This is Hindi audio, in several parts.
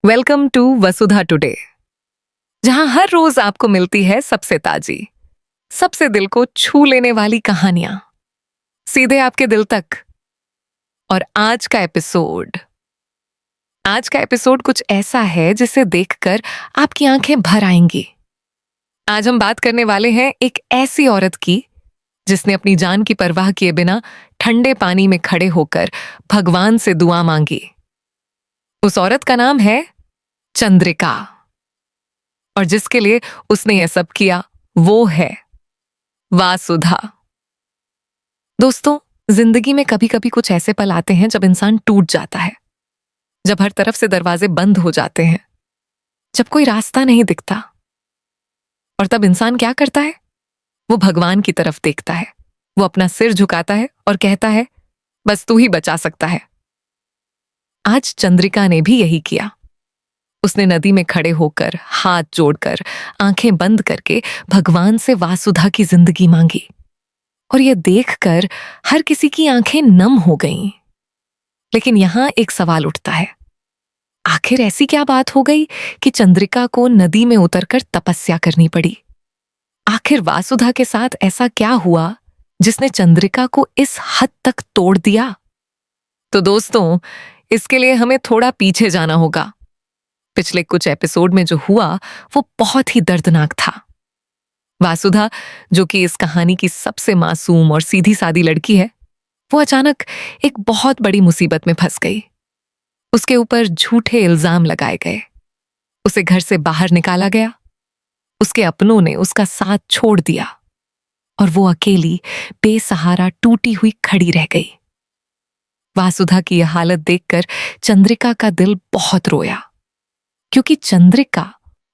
वेलकम टू वसुधा टुडे, जहां हर रोज आपको मिलती है सबसे ताजी, सबसे दिल को छू लेने वाली कहानियां, सीधे आपके दिल तक। और आज का एपिसोड कुछ ऐसा है जिसे देखकर आपकी आंखें भर आएंगी। आज हम बात करने वाले हैं एक ऐसी औरत की जिसने अपनी जान की परवाह किए बिना ठंडे पानी में खड़े होकर भगवान से दुआ मांगी। उस औरत का नाम है चंद्रिका, और जिसके लिए उसने यह सब किया वो है वासुधा। दोस्तों, जिंदगी में कभी कभी कुछ ऐसे पल आते हैं जब इंसान टूट जाता है, जब हर तरफ से दरवाजे बंद हो जाते हैं, जब कोई रास्ता नहीं दिखता। और तब इंसान क्या करता है? वो भगवान की तरफ देखता है, वो अपना सिर झुकाता है और कहता है, बस तू ही बचा सकता है। आज चंद्रिका ने भी यही किया। उसने नदी में खड़े होकर, हाथ जोड़कर, आंखें बंद करके भगवान से वासुधा की जिंदगी मांगी। और यह देखकर हर किसी की आंखें नम हो गईं। लेकिन यहां एक सवाल उठता है, आखिर ऐसी क्या बात हो गई कि चंद्रिका को नदी में उतरकर तपस्या करनी पड़ी? आखिर वासुधा के साथ ऐसा क्या हुआ जिसने चंद्रिका को इस हद तक तोड़ दिया? तो दोस्तों, इसके लिए हमें थोड़ा पीछे जाना होगा। पिछले कुछ एपिसोड में जो हुआ वो बहुत ही दर्दनाक था। वासुधा, जो कि इस कहानी की सबसे मासूम और सीधी सादी लड़की है, वो अचानक एक बहुत बड़ी मुसीबत में फंस गई। उसके ऊपर झूठे इल्जाम लगाए गए, उसे घर से बाहर निकाला गया, उसके अपनों ने उसका साथ छोड़ दिया और वो अकेली बेसहारा टूटी हुई खड़ी रह गई। वासुधा की यह हालत देखकर चंद्रिका का दिल बहुत रोया, क्योंकि चंद्रिका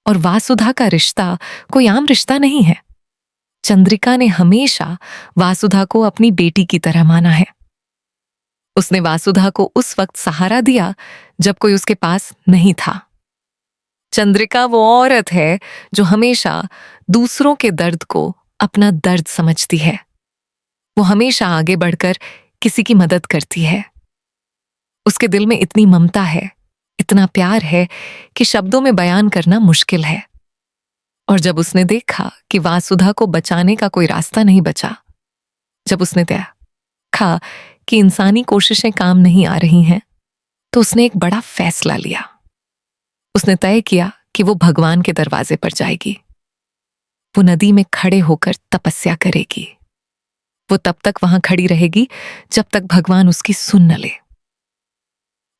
और वासुधा का रिश्ता कोई आम रिश्ता नहीं है। चंद्रिका ने हमेशा वासुधा को अपनी बेटी की तरह माना है। उसने वासुधा को उस वक्त सहारा दिया जब कोई उसके पास नहीं था। चंद्रिका वो औरत है जो हमेशा दूसरों के दर्द को अपना दर्द समझती है। वो हमेशा आगे बढ़कर किसी की मदद करती है। उसके दिल में इतनी ममता है, इतना प्यार है कि शब्दों में बयान करना मुश्किल है। और जब उसने देखा कि वासुधा को बचाने का कोई रास्ता नहीं बचा, जब उसने देखा कि इंसानी कोशिशें काम नहीं आ रही हैं, तो उसने एक बड़ा फैसला लिया। उसने तय किया कि वो भगवान के दरवाजे पर जाएगी। वो नदी में खड़े होकर तपस्या करेगी। वो तब तक वहां खड़ी रहेगी जब तक भगवान उसकी सुन न ले।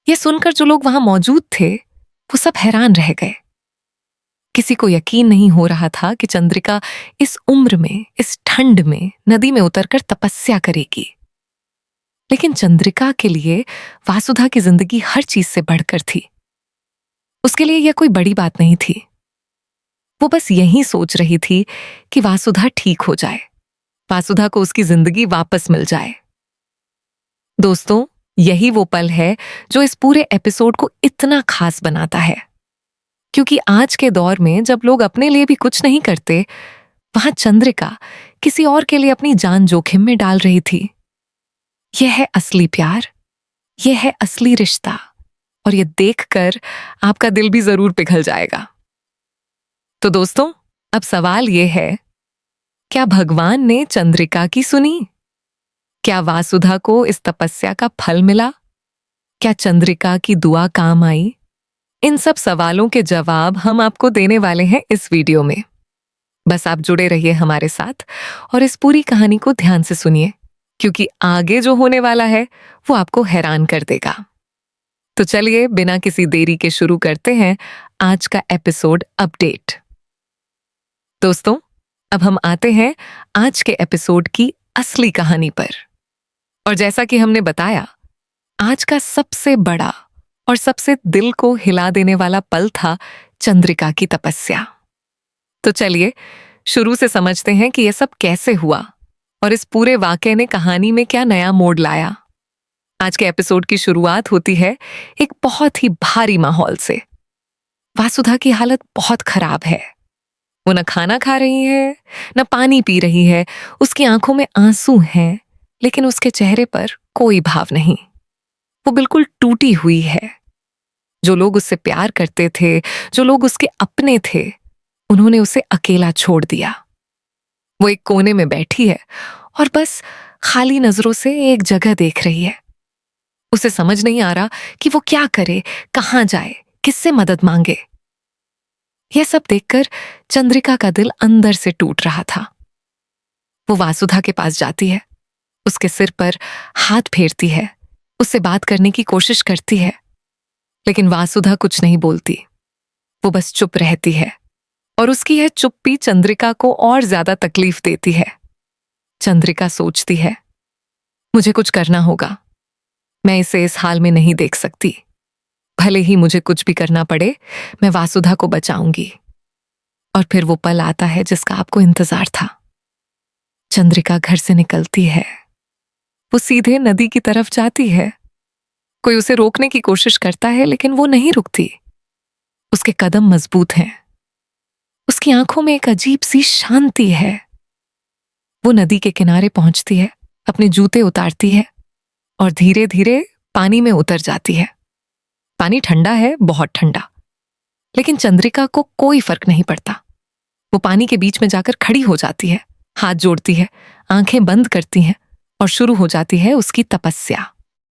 यह सुनकर जो लोग वहां मौजूद थे वो सब हैरान रह गए। किसी को यकीन नहीं हो रहा था कि चंद्रिका इस उम्र में, इस ठंड में नदी में उतरकर तपस्या करेगी। लेकिन चंद्रिका के लिए वासुधा की जिंदगी हर चीज से बढ़कर थी। उसके लिए यह कोई बड़ी बात नहीं थी। वो बस यही सोच रही थी कि वासुधा ठीक हो जाए, वासुधा को उसकी जिंदगी वापस मिल जाए। दोस्तों, यही वो पल है जो इस पूरे एपिसोड को इतना खास बनाता है। क्योंकि आज के दौर में जब लोग अपने लिए भी कुछ नहीं करते, वहां चंद्रिका किसी और के लिए अपनी जान जोखिम में डाल रही थी। यह है असली प्यार, यह है असली रिश्ता, और यह देखकर आपका दिल भी जरूर पिघल जाएगा। तो दोस्तों, अब सवाल यह है, क्या भगवान ने चंद्रिका की सुनी? क्या वासुधा को इस तपस्या का फल मिला? क्या चंद्रिका की दुआ काम आई? इन सब सवालों के जवाब हम आपको देने वाले हैं इस वीडियो में। बस आप जुड़े रहिए हमारे साथ और इस पूरी कहानी को ध्यान से सुनिए, क्योंकि आगे जो होने वाला है वो आपको हैरान कर देगा। तो चलिए बिना किसी देरी के शुरू करते हैं आज का एपिसोड अपडेट। दोस्तों, अब हम आते हैं आज के एपिसोड की असली कहानी पर। और जैसा कि हमने बताया, आज का सबसे बड़ा और सबसे दिल को हिला देने वाला पल था चंद्रिका की तपस्या। तो चलिए शुरू से समझते हैं कि यह सब कैसे हुआ और इस पूरे वाकये ने कहानी में क्या नया मोड़ लाया। आज के एपिसोड की शुरुआत होती है एक बहुत ही भारी माहौल से। वासुधा की हालत बहुत खराब है। वो न खाना खा रही है, न पानी पी रही है। उसकी आंखों में आंसू हैं, लेकिन उसके चेहरे पर कोई भाव नहीं। वो बिल्कुल टूटी हुई है। जो लोग उससे प्यार करते थे, जो लोग उसके अपने थे, उन्होंने उसे अकेला छोड़ दिया। वो एक कोने में बैठी है और बस खाली नजरों से एक जगह देख रही है। उसे समझ नहीं आ रहा कि वो क्या करे, कहाँ जाए, किससे मदद मांगे। यह सब देखकर चंद्रिका का दिल अंदर से टूट रहा था। वो वासुधा के पास जाती है, उसके सिर पर हाथ फेरती है, उससे बात करने की कोशिश करती है, लेकिन वासुधा कुछ नहीं बोलती। वो बस चुप रहती है और उसकी यह चुप्पी चंद्रिका को और ज्यादा तकलीफ देती है। चंद्रिका सोचती है, मुझे कुछ करना होगा, मैं इसे इस हाल में नहीं देख सकती। भले ही मुझे कुछ भी करना पड़े, मैं वासुधा को बचाऊंगी। और फिर वो पल आता है जिसका आपको इंतजार था। चंद्रिका घर से निकलती है, वो सीधे नदी की तरफ जाती है। कोई उसे रोकने की कोशिश करता है, लेकिन वो नहीं रुकती। उसके कदम मजबूत हैं, उसकी आंखों में एक अजीब सी शांति है। वो नदी के किनारे पहुंचती है, अपने जूते उतारती है और धीरे धीरे पानी में उतर जाती है। पानी ठंडा है, बहुत ठंडा, लेकिन चंद्रिका को कोई फर्क नहीं पड़ता। वो पानी के बीच में जाकर खड़ी हो जाती है, हाथ जोड़ती है, आंखें बंद करती हैं और शुरू हो जाती है उसकी तपस्या।